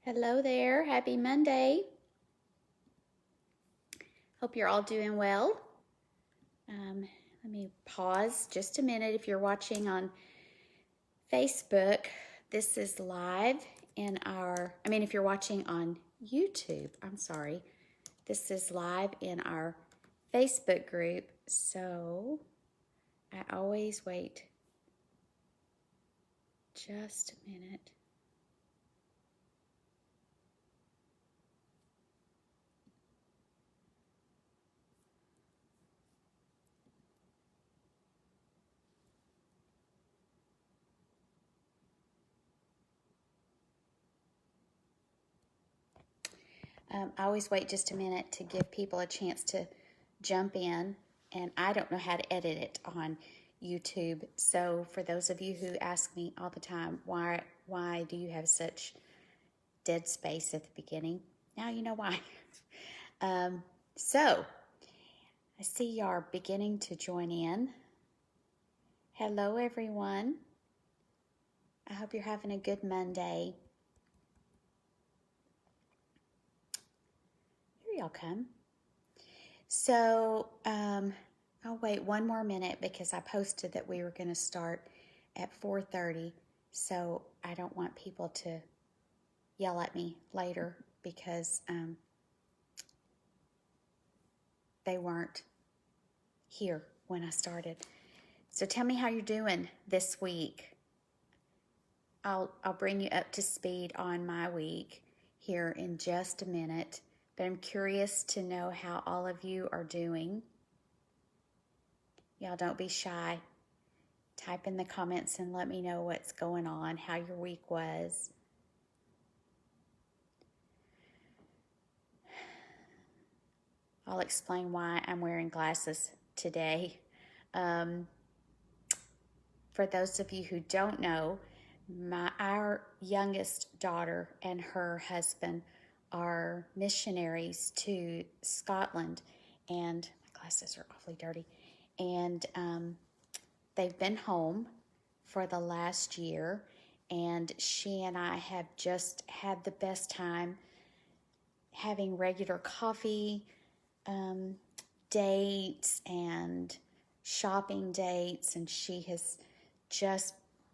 Hello there. Happy Monday. Hope you're all doing well. Let me pause just a minute. If you're watching on Facebook, this is live in if you're watching on YouTube, I'm sorry. This is live in our Facebook group. So I always wait just a minute. I always wait just a minute to give people a chance to jump in, and I don't know how to edit it on YouTube. So for those of you who ask me all the time, why do you have such dead space at the beginning? Now you know why. So I see you are beginning to join in. Hello, everyone. I hope you're having a good Monday. Here y'all come. So I'll wait one more minute because I posted that we were going to start at 4:30. So I don't want people to yell at me later because they weren't here when I started. So tell me how you're doing this week. I'll bring you up to speed on my week here in just a minute, but I'm curious to know how all of you are doing. Y'all don't be shy. Type in the comments and let me know what's going on, how your week was. I'll explain why I'm wearing glasses today. For those of you who don't know, our youngest daughter and her husband are missionaries to Scotland, and my glasses are awfully dirty, and they've been home for the last year, and she and I have just had the best time having regular coffee dates and shopping dates, and she has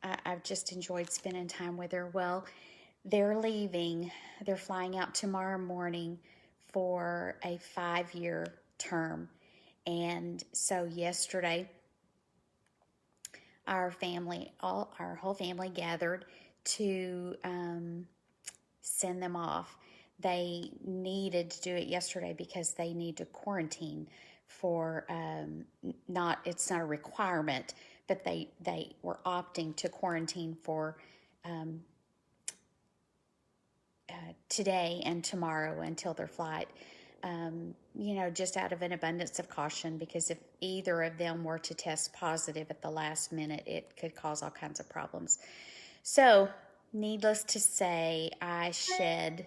I've just enjoyed spending time with her. Well, they're leaving. They're flying out tomorrow morning for a 5-year term. And so yesterday, our whole family gathered to send them off. They needed to do it yesterday because they need to quarantine for it's not a requirement, but they were opting to quarantine for today and tomorrow until their flight. Just out of an abundance of caution, because if either of them were to test positive at the last minute, it could cause all kinds of problems. So, needless to say, I shed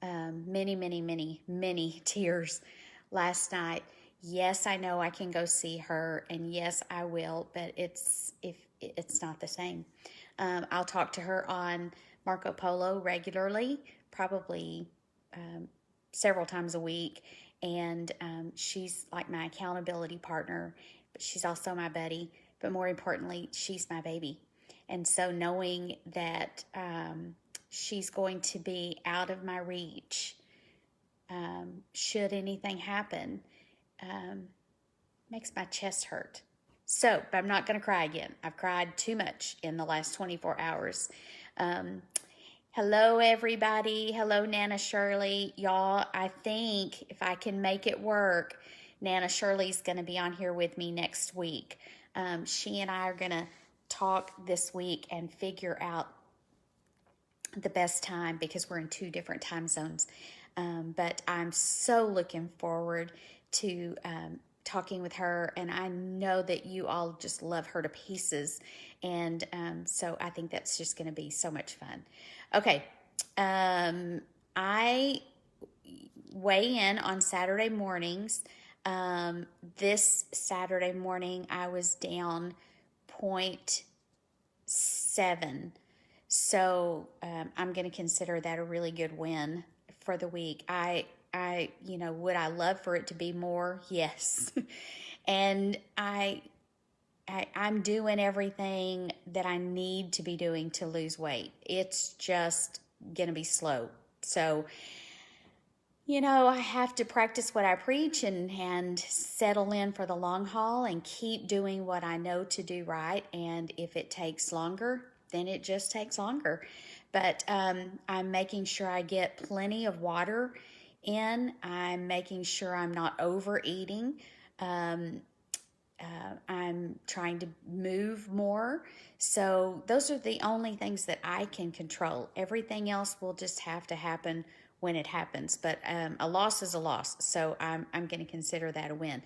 many tears last night. Yes, I know I can go see her, and yes, I will, but it's not the same. I'll talk to her on Marco Polo regularly, probably several times a week, and she's like my accountability partner, but she's also my buddy, but more importantly, she's my baby. And so knowing that she's going to be out of my reach should anything happen makes my chest hurt. So, but I'm not going to cry again. I've cried too much in the last 24 hours. Hello, everybody. Hello, Nana Shirley. Y'all, I think if I can make it work, Nana Shirley's going to be on here with me next week. She and I are going to talk this week and figure out the best time because we're in 2 different time zones. But I'm so looking forward to talking with her, and I know that you all just love her to pieces, and so I think that's just going to be so much fun. Okay, I weigh in on Saturday mornings. This Saturday morning I was down 0.7, So I'm going to consider that a really good win for the week. Would I love for it to be more? Yes. And I'm doing everything that I need to be doing to lose weight. It's just going to be slow. So, I have to practice what I preach and settle in for the long haul and keep doing what I know to do right. And if it takes longer, then it just takes longer. But I'm making sure I get plenty of water in. I'm making sure I'm not overeating. I'm trying to move more. So those are the only things that I can control. Everything else will just have to happen when it happens. But a loss is a loss. So I'm going to consider that a win.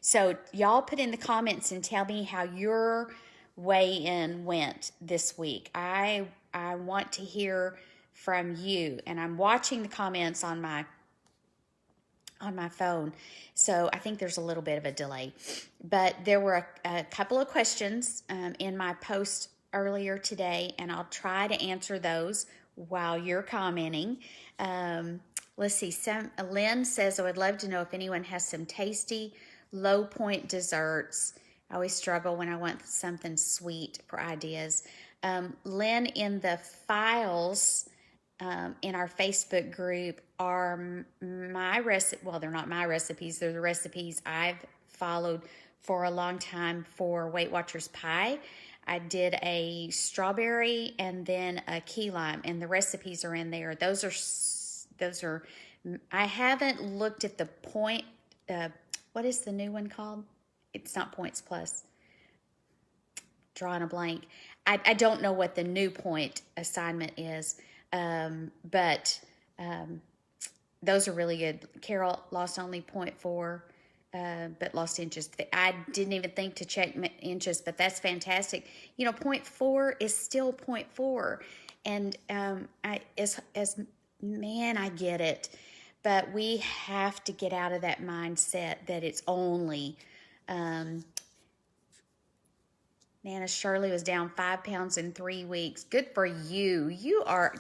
So y'all put in the comments and tell me how your weigh-in went this week. I want to hear from you. And I'm watching the comments on my phone, so I think there's a little bit of a delay. But there were a couple of questions in my post earlier today, and I'll try to answer those while you're commenting. Let's see. Lynn says, I would love to know if anyone has some tasty, low point desserts. I always struggle when I want something sweet for ideas. Lynn, in the files in our Facebook group are my recipe. Well, they're not my recipes. They're the recipes I've followed for a long time for Weight Watchers pie. I did a strawberry and then a key lime, and the recipes are in there. Those are. I haven't looked at the point. What is the new one called? It's not Points Plus. Drawing a blank. I don't know what the new point assignment is. But those are really good. Carol lost only 0.4, but lost inches. I didn't even think to check inches, but that's fantastic. 0.4 is still 0.4. And I get it. But we have to get out of that mindset that it's only, Nana Shirley was down 5 pounds in 3 weeks. Good for you. You are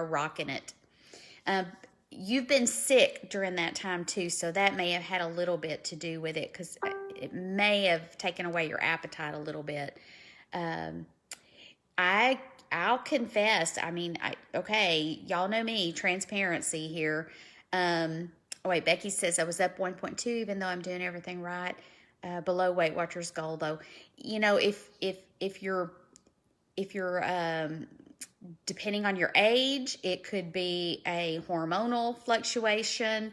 rocking it. You've been sick during that time too, so that may have had a little bit to do with it, because it may have taken away your appetite a little bit. I'll confess. Okay, y'all know me, transparency here. Becky says I was up 1.2 even though I'm doing everything right. Below Weight Watchers goal though. If you're depending on your age, it could be a hormonal fluctuation.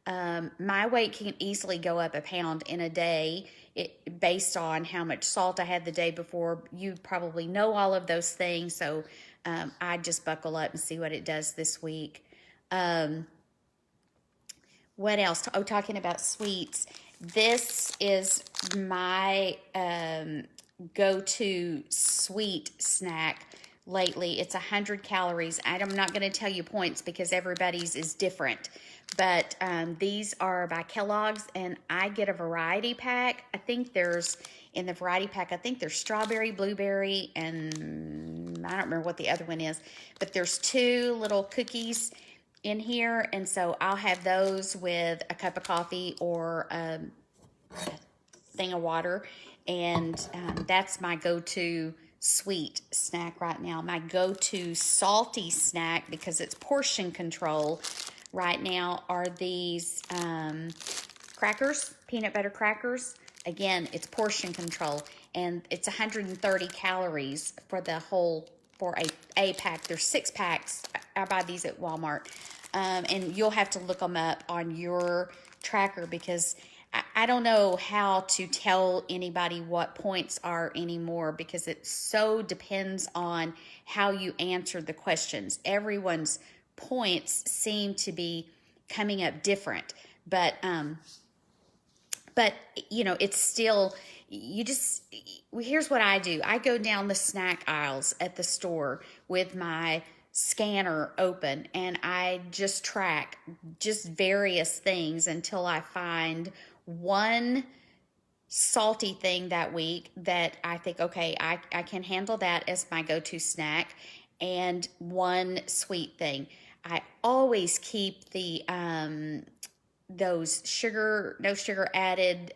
My weight can easily go up a pound in a day, based on how much salt I had the day before. You probably know all of those things, so I just buckle up and see what it does this week. What else? Talking about sweets. This is my go-to sweet snack lately. It's 100 calories. I'm not going to tell you points because everybody's is different. But these are by Kellogg's, and I get a variety pack. In the variety pack, I think there's strawberry, blueberry, and I don't remember what the other one is. But there's 2 little cookies in here, and so I'll have those with a cup of coffee or a thing of water, and that's my go-to sweet snack right now. My go-to salty snack, because it's portion control right now, are these crackers, peanut butter crackers. Again, it's portion control, and it's 130 calories for a pack. There's 6 packs. I buy these at Walmart. And you'll have to look them up on your tracker, because I don't know how to tell anybody what points are anymore, because it so depends on how you answer the questions. Everyone's points seem to be coming up different, but it's still, here's what I do. I go down the snack aisles at the store with my scanner open, and I just track just various things until I find one salty thing that week that I think, okay, I can handle that as my go-to snack, and one sweet thing. I always keep the those sugar, no sugar added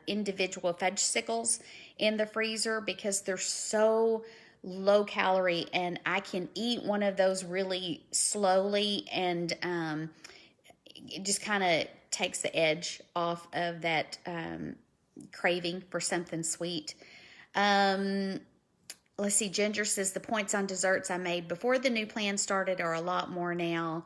individual fudgesicles in the freezer because they're so low calorie, and I can eat one of those really slowly, and it just kind of takes the edge off of that craving for something sweet. Um, let's see. Ginger says the points on desserts I made before the new plan started are a lot more now.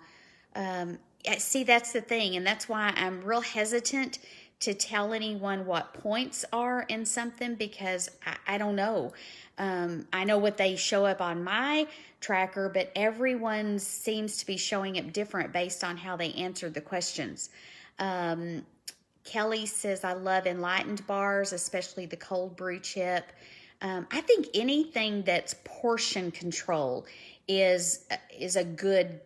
See, that's the thing, and that's why I'm real hesitant to tell anyone what points are in something because I don't know. I know what they show up on my tracker, but everyone seems to be showing up different based on how they answered the questions. Kelly says, I love enlightened bars, especially the cold brew chip. I think anything that's portion control is a good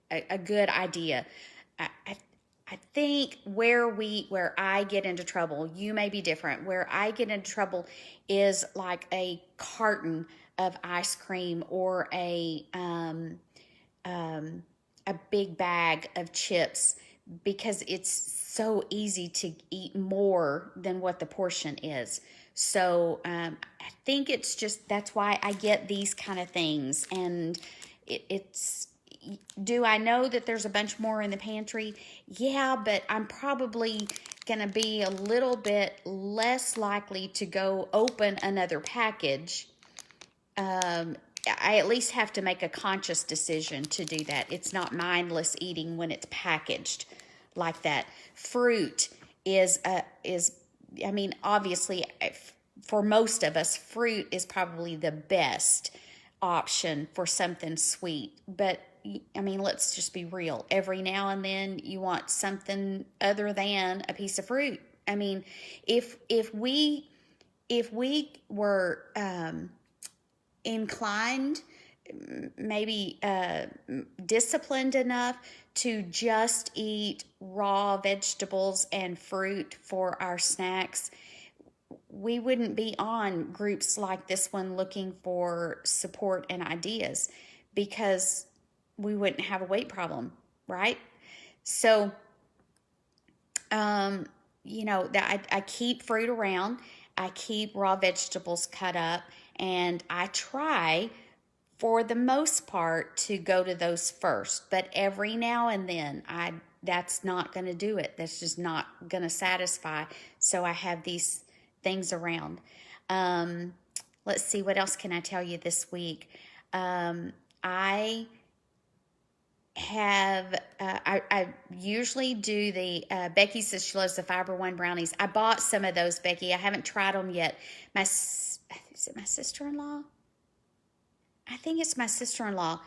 a good idea. I think where I get into trouble, you may be different. Where I get into trouble is like a carton of ice cream or a big bag of chips, because it's so easy to eat more than what the portion is. So I think it's just that's why I get these kind of things, and it's. Do I know that there's a bunch more in the pantry? Yeah, but I'm probably going to be a little bit less likely to go open another package. I at least have to make a conscious decision to do that. It's not mindless eating when it's packaged like that. Fruit is I mean, obviously for most of us, fruit is probably the best option for something sweet, but I mean, let's just be real. Every now and then you want something other than a piece of fruit. I mean, if we were inclined, maybe disciplined enough to just eat raw vegetables and fruit for our snacks, we wouldn't be on groups like this one looking for support and ideas, because we wouldn't have a weight problem, right? So, I keep fruit around. I keep raw vegetables cut up, and I try, for the most part, to go to those first. But every now and then, that's not going to do it. That's just not going to satisfy. So I have these things around. Let's see, what else can I tell you this week? I usually do the Becky says she loves the Fiber One brownies. I bought some of those, Becky. I haven't tried them yet. Is it my sister-in-law? I think it's my sister-in-law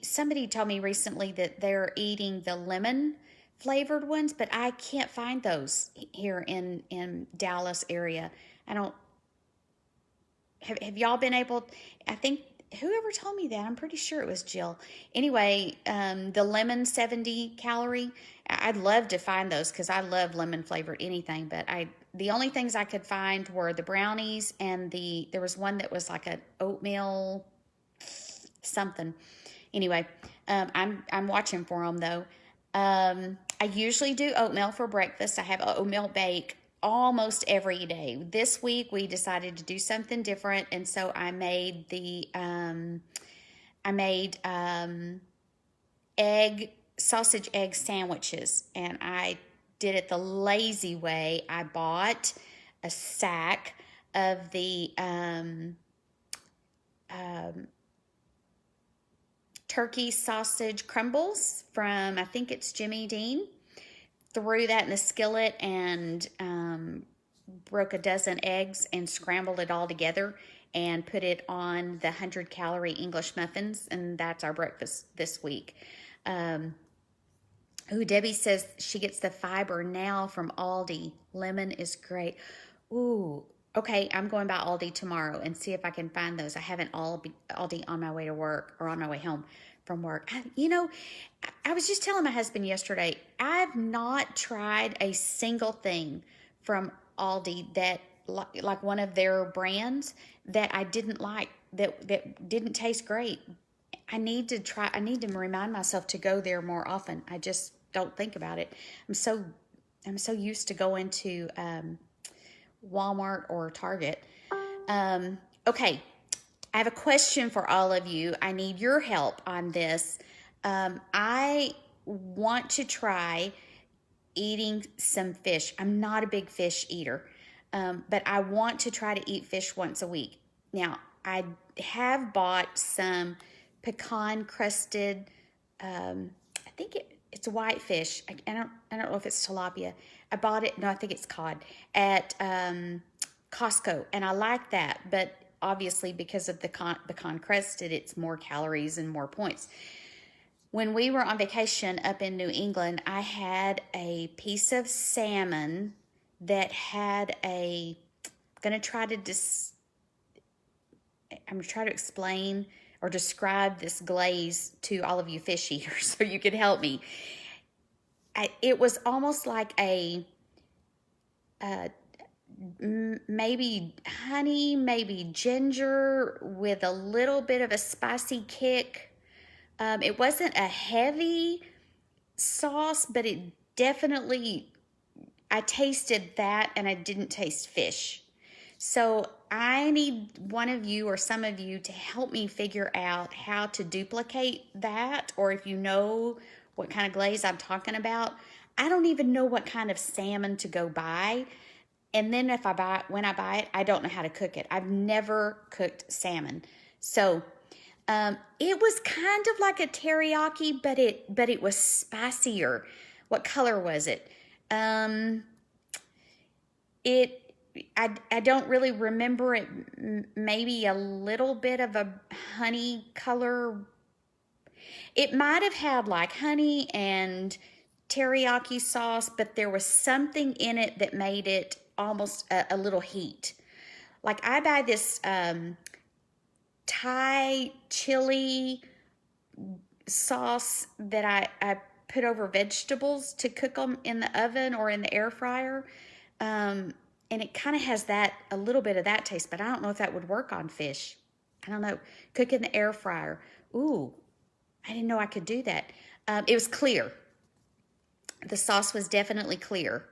somebody told me recently that they're eating the lemon flavored ones, but I can't find those here in Dallas area. I don't have y'all been able, I think whoever told me that, I'm pretty sure it was Jill. Anyway, the lemon 70 calorie, I'd love to find those because I love lemon flavored anything, but the only things I could find were the brownies and there was one that was like an oatmeal something. Anyway, I'm watching for them though. I usually do oatmeal for breakfast. I have oatmeal bake almost every day. This week we decided to do something different, and so I made sausage egg sandwiches, and I did it the lazy way. I bought a sack of the turkey sausage crumbles from, I think it's Jimmy Dean. Threw that in the skillet and broke a dozen eggs and scrambled it all together and put it on the 100-calorie English muffins, and that's our breakfast this week. Debbie says she gets the fiber now from Aldi. Lemon is great. Ooh, okay, I'm going by Aldi tomorrow and see if I can find those. I haven't Aldi on my way to work or on my way home from work. I was just telling my husband yesterday, I've not tried a single thing from Aldi that like one of their brands that I didn't like, that didn't taste great. I need to remind myself to go there more often. I just don't think about it. I'm so used to going to Walmart or Target. Okay, I have a question for all of you. I need your help on this. I want to try eating some fish. I'm not a big fish eater, but I want to try to eat fish once a week. Now, I have bought some pecan crusted, I think it's white fish. I don't know if it's tilapia. I bought it, no, I think it's cod, at Costco, and I like that, but obviously because of the pecan crusted, it's more calories and more points. When we were on vacation up in New England, I had a piece of salmon that had I'm going to try to explain or describe this glaze to all of you fish eaters so you can help me. It was almost like maybe honey, maybe ginger with a little bit of a spicy kick. It wasn't a heavy sauce, but it definitely, I tasted that and I didn't taste fish. So I need one of you or some of you to help me figure out how to duplicate that, or if you know what kind of glaze I'm talking about. I don't even know what kind of salmon to go buy. And then when I buy it, I don't know how to cook it. I've never cooked salmon. So it was kind of like a teriyaki, but it was spicier. What color was it? I don't really remember it. Maybe a little bit of a honey color. It might have had like honey and teriyaki sauce, but there was something in it that made it almost a little heat. Like I buy this Thai chili sauce that I put over vegetables to cook them in the oven or in the air fryer. And it kind of has a little bit of that taste, but I don't know if that would work on fish. I don't know. Cook in the air fryer. Ooh, I didn't know I could do that. It was clear. The sauce was definitely clear.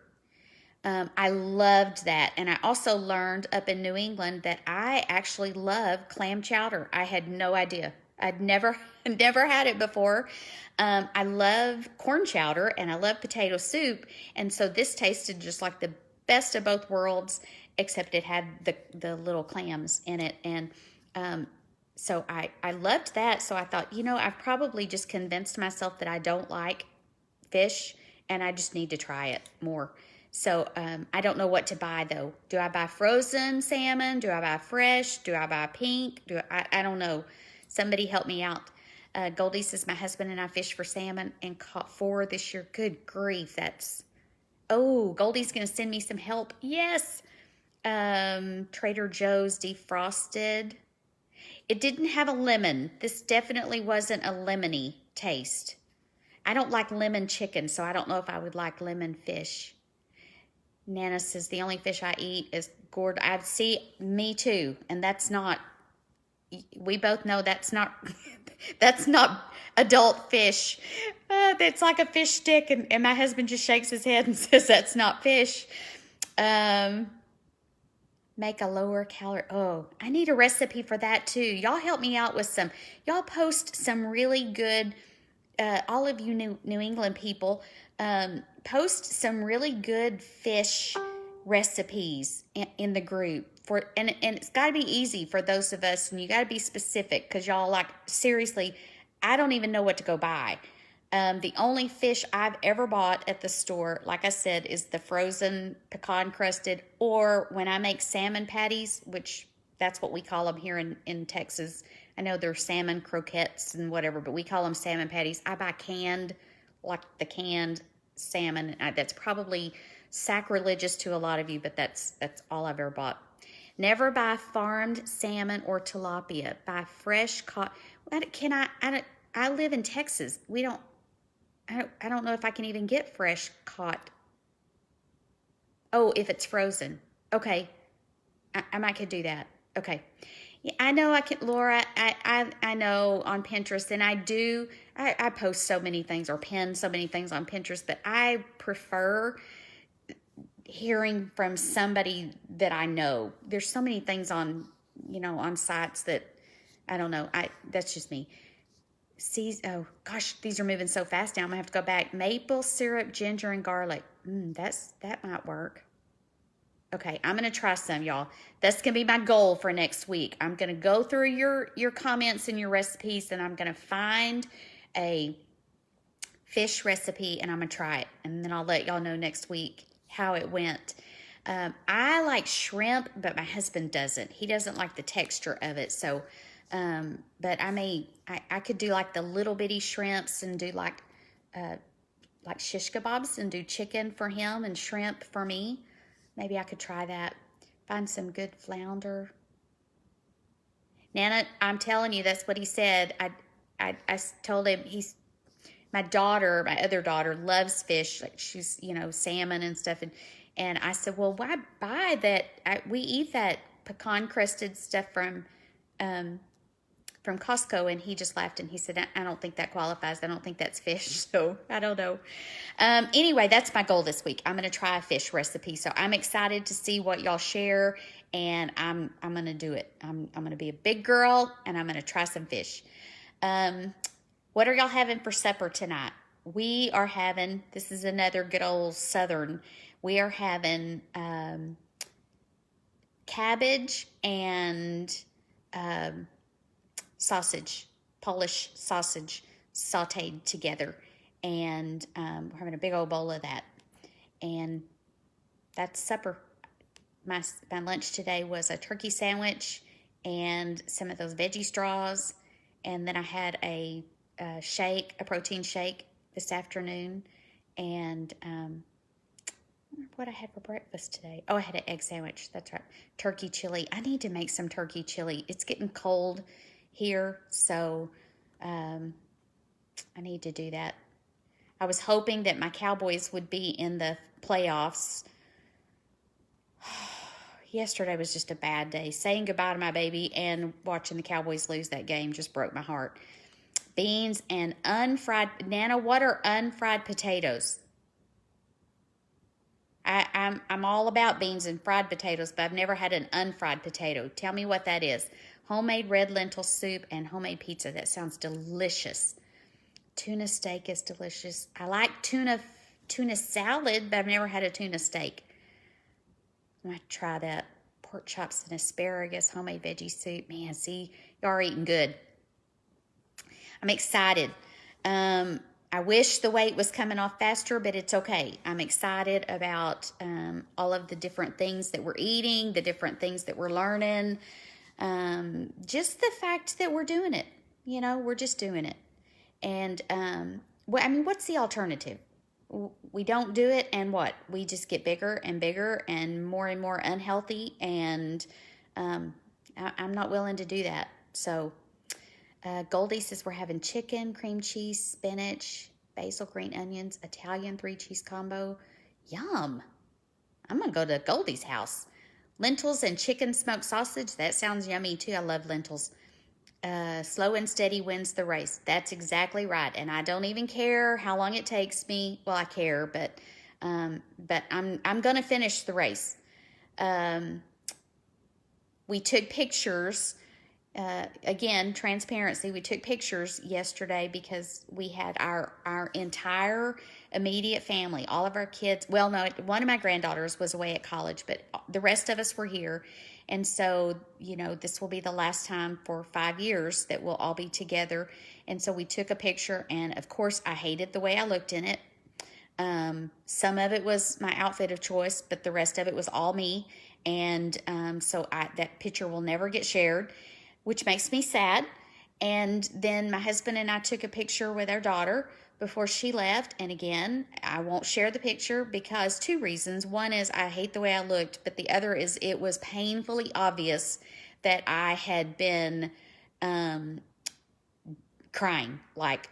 I loved that. And I also learned up in New England that I actually love clam chowder. I had no idea. I'd never had it before. I love corn chowder and I love potato soup. And so this tasted just like the best of both worlds, except it had the little clams in it. And so I loved that. So I thought, I've probably just convinced myself that I don't like fish and I just need to try it more. So I don't know what to buy, though. Do I buy frozen salmon? Do I buy fresh? Do I buy pink? I don't know. Somebody help me out. Goldie says, my husband and I fished for salmon and caught 4 this year. Good grief. Goldie's going to send me some help. Yes. Trader Joe's defrosted. It didn't have a lemon. This definitely wasn't a lemony taste. I don't like lemon chicken, so I don't know if I would like lemon fish. Nana says, the only fish I eat is gourd. I see, me too. And that's not, we both know that's not, that's not adult fish. It's like a fish stick. And my husband just shakes his head and says, that's not fish. Make a lower calorie. Oh, I need a recipe for that too. Y'all help me out with y'all post some really good, all of you New England people, post some really good fish recipes in the group and it's got to be easy for those of us, and you got to be specific because y'all seriously, I don't even know what to go buy. The only fish I've ever bought at the store, like I said, is the frozen pecan crusted, or when I make salmon patties, which that's what we call them here in Texas. I know they're salmon croquettes and whatever, but we call them salmon patties. I buy canned salmon. That's probably sacrilegious to a lot of you, but that's all I've ever bought. Never buy farmed salmon or tilapia. Buy fresh caught. I I live in Texas. I don't know if I can even get fresh caught. Oh, if it's frozen. Okay. I might could do that. Okay. Yeah, I know I can, Laura. I know on Pinterest, and I post so many things or pin so many things on Pinterest, but I prefer hearing from somebody that I know. There's so many things on, on sites that I don't know. That's just me. Oh gosh, these are moving so fast now. I'm gonna have to go back. Maple syrup, ginger, and garlic. That might work. Okay, I'm gonna try some, y'all. That's gonna be my goal for next week. I'm gonna go through your comments and your recipes, and I'm gonna find a fish recipe, and I'm gonna try it, and then I'll let y'all know next week how it went. I like shrimp, but my husband doesn't. He doesn't like the texture of it. So, but I could do like the little bitty shrimps and do like shish kebabs and do chicken for him and shrimp for me. Maybe I could try that. Find some good flounder. Nana, I'm telling you, that's what he said. I told him my other daughter loves fish. Like she's, salmon and stuff. And I said, well, why buy that? We eat that pecan crusted stuff from Costco. And he just laughed and he said, I don't think that qualifies. I don't think that's fish. So I don't know. Anyway, that's my goal this week. I'm going to try a fish recipe. So I'm excited to see what y'all share, and I'm going to do it. I'm going to be a big girl, and I'm going to try some fish. What are y'all having for supper tonight? We are having, this is another good old Southern, we are having cabbage and sausage, Polish sausage sauteed together. And we're having a big old bowl of that. And that's supper. My lunch today was a turkey sandwich and some of those veggie straws. And then I had a protein shake this afternoon. And what I had for breakfast today. Oh, I had an egg sandwich. That's right. Turkey chili. I need to make some turkey chili. It's getting cold here, so I need to do that. I was hoping that my Cowboys would be in the playoffs. Yesterday was just a bad day. Saying goodbye to my baby and watching the Cowboys lose that game just broke my heart. Beans and unfried. Nana, what are unfried potatoes? I'm all about beans and fried potatoes, but I've never had an unfried potato. Tell me what that is. Homemade red lentil soup and homemade pizza. That sounds delicious. Tuna steak is delicious. I like tuna salad, but I've never had a tuna steak. I might try that. Pork chops and asparagus, homemade veggie soup. Man, see, y'all are eating good. I'm excited. I wish the weight was coming off faster, but it's okay. I'm excited about all of the different things that we're eating, the different things that we're learning. Just the fact that we're doing it. We're just doing it. And, what's the alternative? We don't do it, and what? We just get bigger and bigger and more unhealthy, and I'm not willing to do that. So Goldie says we're having chicken, cream cheese, spinach, basil, green onions, Italian 3-cheese combo. Yum. I'm going to go to Goldie's house. Lentils and chicken smoked sausage. That sounds yummy, too. I love lentils. Slow and steady wins the race. That's exactly right. And I don't even care how long it takes me. Well, I care, but I'm going to finish the race. We took pictures. Again, transparency. We took pictures yesterday because we had our entire immediate family, all of our kids. Well, no, one of my granddaughters was away at college, but the rest of us were here. And so, this will be the last time for 5 years that we'll all be together. And so we took a picture, and of course, I hated the way I looked in it. Some of it was my outfit of choice, but the rest of it was all me. And so that picture will never get shared, which makes me sad. And then my husband and I took a picture with our daughter before she left. And again, I won't share the picture because 2 reasons. One is I hate the way I looked, but the other is it was painfully obvious that I had been crying, like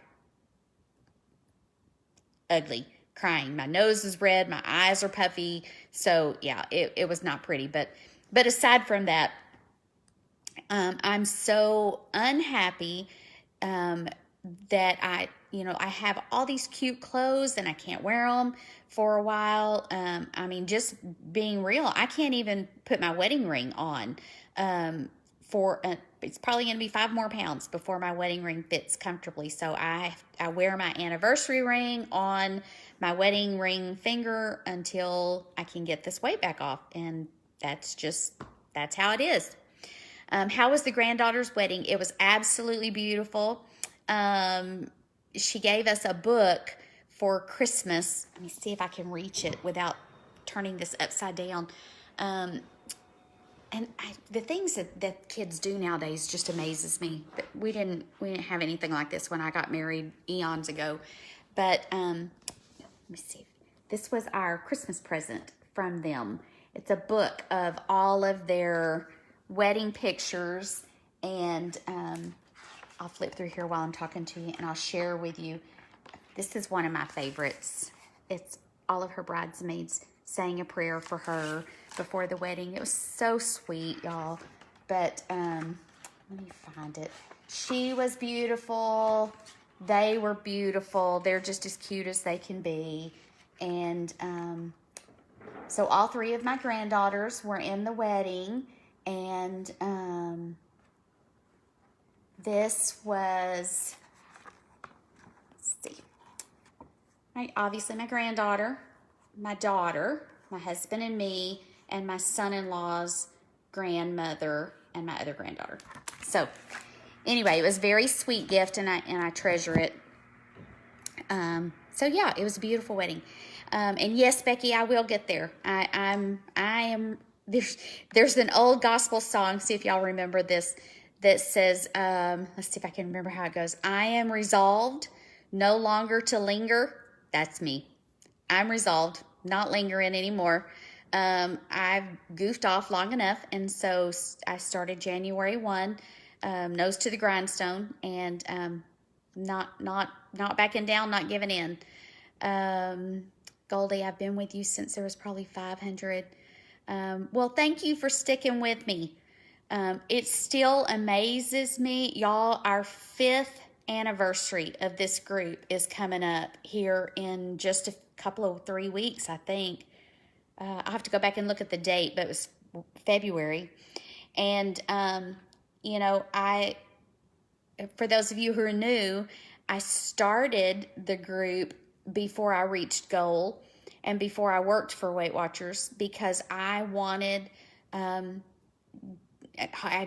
ugly, crying. My nose is red, my eyes are puffy. So yeah, it was not pretty. But aside from that, I'm so unhappy that I have all these cute clothes and I can't wear them for a while. I mean, just being real, I can't even put my wedding ring on. It's probably going to be 5 more pounds before my wedding ring fits comfortably. So I wear my anniversary ring on my wedding ring finger until I can get this weight back off. And that's how it is. How was the granddaughter's wedding? It was absolutely beautiful. She gave us a book for Christmas. Let me see if I can reach it without turning this upside down. The things that kids do nowadays just amazes me. We didn't have anything like this when I got married eons ago. But let me see. This was our Christmas present from them. It's a book of all of their wedding pictures, and I'll flip through here while I'm talking to you, and I'll share with you. This is one of my favorites. It's all of her bridesmaids saying a prayer for her before the wedding. It was so sweet, y'all. But let me find it. She was beautiful. They were beautiful. They're just as cute as they can be. And so all 3 of my granddaughters were in the wedding. And this was, let's see, obviously my granddaughter, my daughter, my husband and me, and my son-in-law's grandmother and my other granddaughter. So anyway, it was a very sweet gift, and I treasure it. So yeah, it was a beautiful wedding. And yes, Becky, I will get there. I am. There's an old gospel song. See if y'all remember this. That says, let's see if I can remember how it goes. I am resolved no longer to linger. That's me. I'm resolved, not lingering anymore. I've goofed off long enough, and so I started January 1, nose to the grindstone, and not backing down, not giving in. Goldie, I've been with you since there was probably 500. Well, thank you for sticking with me. It still amazes me. Y'all, our 5th anniversary of this group is coming up here in just a couple of 3 weeks, I think. I'll have to go back and look at the date, but it was February. And, for those of you who are new, I started the group before I reached goal and before I worked for Weight Watchers, because I wanted, I'd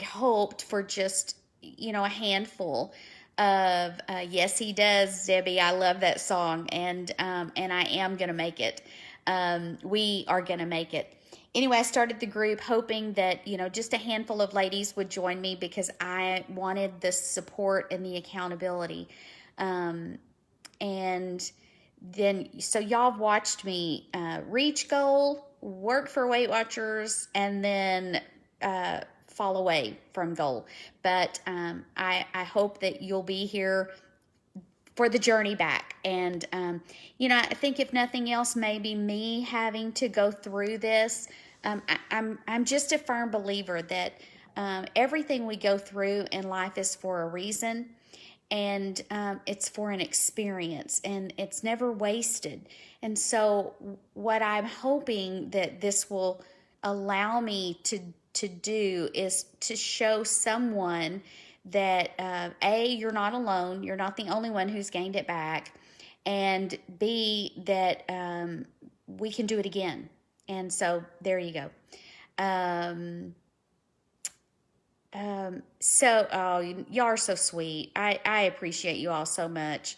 hoped for just, a handful of, yes, he does, Debbie. I love that song. And I am going to make it. We are going to make it. Anyway, I started the group hoping that, just a handful of ladies would join me, because I wanted the support and the accountability. And then, so y'all have watched me reach goal, work for Weight Watchers, and then fall away from goal. But I hope that you'll be here for the journey back. And, I think if nothing else, maybe me having to go through this, I'm just a firm believer that everything we go through in life is for a reason. And it's for an experience, and it's never wasted. And so what I'm hoping that this will allow me to do is to show someone that, A, you're not alone. You're not the only one who's gained it back. And B, that we can do it again. And so there you go. Y'all are so sweet. I appreciate you all so much.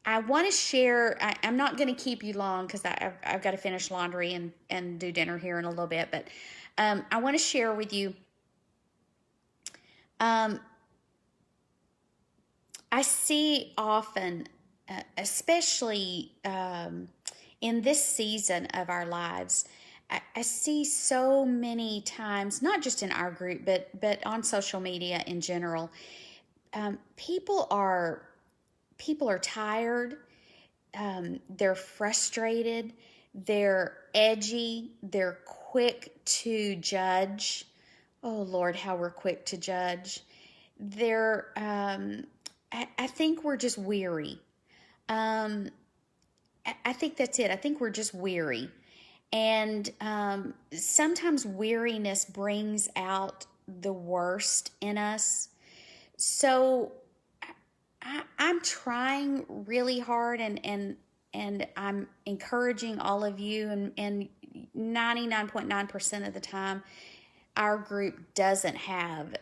I want to share, I'm not going to keep you long, because I've got to finish laundry and do dinner here in a little bit, but I want to share with you, I see often, especially in this season of our lives, I see so many times, not just in our group, but on social media in general, people are tired. They're frustrated. They're edgy. They're quick to judge. Oh Lord, how we're quick to judge. They're. I think we're just weary. Um, I think that's it. I think we're just weary. And sometimes weariness brings out the worst in us. So I'm trying really hard, and I'm encouraging all of you, and 99.9% of the time, our group doesn't have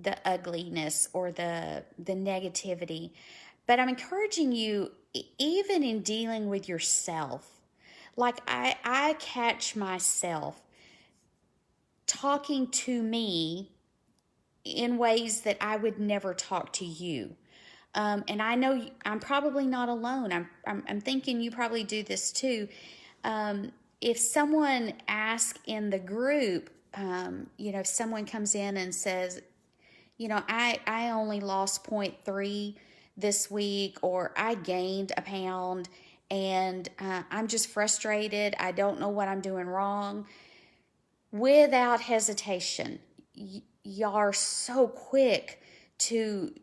the ugliness or the negativity. But I'm encouraging you, even in dealing with yourself. Like I catch myself talking to me in ways that I would never talk to you. And I know I'm probably not alone. I'm thinking you probably do this too. If someone asks in the group, if someone comes in and says, I only lost 0.3 this week, or I gained a pound, and I'm just frustrated. I don't know what I'm doing wrong. Without hesitation, y'all are so quick to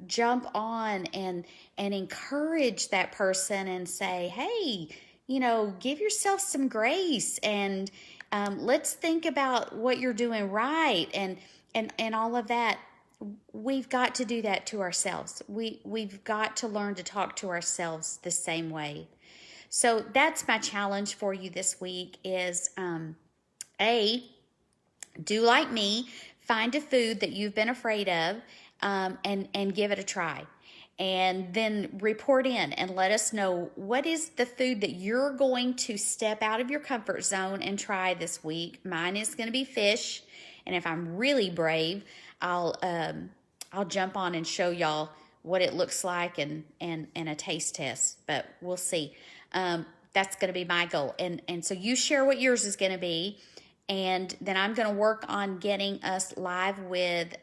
jump on and encourage that person and say, hey, give yourself some grace, and let's think about what you're doing right, and all of that. We've got to do that to ourselves. We've got to learn to talk to ourselves the same way. So that's my challenge for you this week is, do like me, find a food that you've been afraid of, and give it a try. And then report in and let us know, what is the food that you're going to step out of your comfort zone and try this week. Mine is going to be fish. And if I'm really brave, I'll jump on and show y'all what it looks like, and a taste test. But we'll see. That's going to be my goal. And so you share what yours is going to be. And then I'm going to work on getting us live with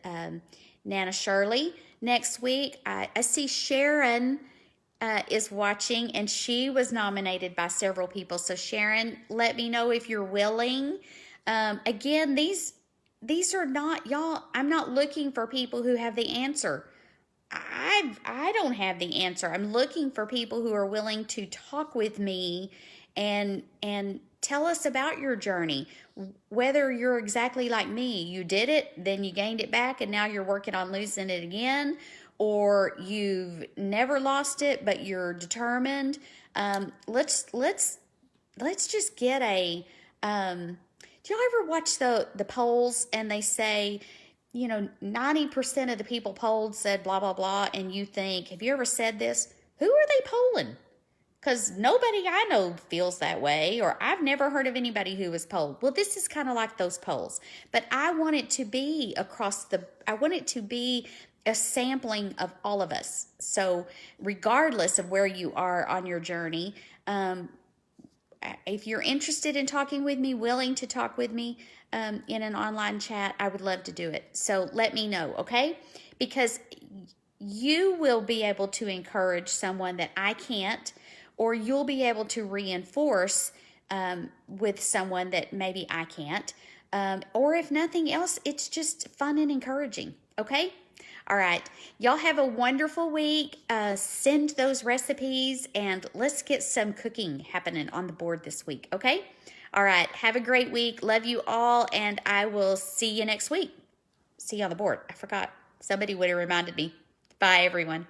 Nana Shirley next week. I see Sharon is watching, and she was nominated by several people. So Sharon, let me know if you're willing. Again, these are not, y'all, I'm not looking for people who have the answer. I don't have the answer. I'm looking for people who are willing to talk with me and tell us about your journey. Whether you're exactly like me, you did it, then you gained it back, and now you're working on losing it again, or you've never lost it, but you're determined. Let's just get a. Do y'all ever watch the polls, and they say, 90% of the people polled said blah, blah, blah, and you think, have you ever said this? Who are they polling? Because nobody I know feels that way, or I've never heard of anybody who was polled. Well, this is kind of like those polls, but I want it to be I want it to be a sampling of all of us. So regardless of where you are on your journey, if you're interested in talking with me, willing to talk with me in an online chat, I would love to do it. So let me know, okay? Because you will be able to encourage someone that I can't, or you'll be able to reinforce with someone that maybe I can't. Or if nothing else, it's just fun and encouraging, okay? All right. Y'all have a wonderful week. Send those recipes, and let's get some cooking happening on the board this week, okay? All right. Have a great week. Love you all, and I will see you next week. See you on the board. I forgot. Somebody would have reminded me. Bye, everyone.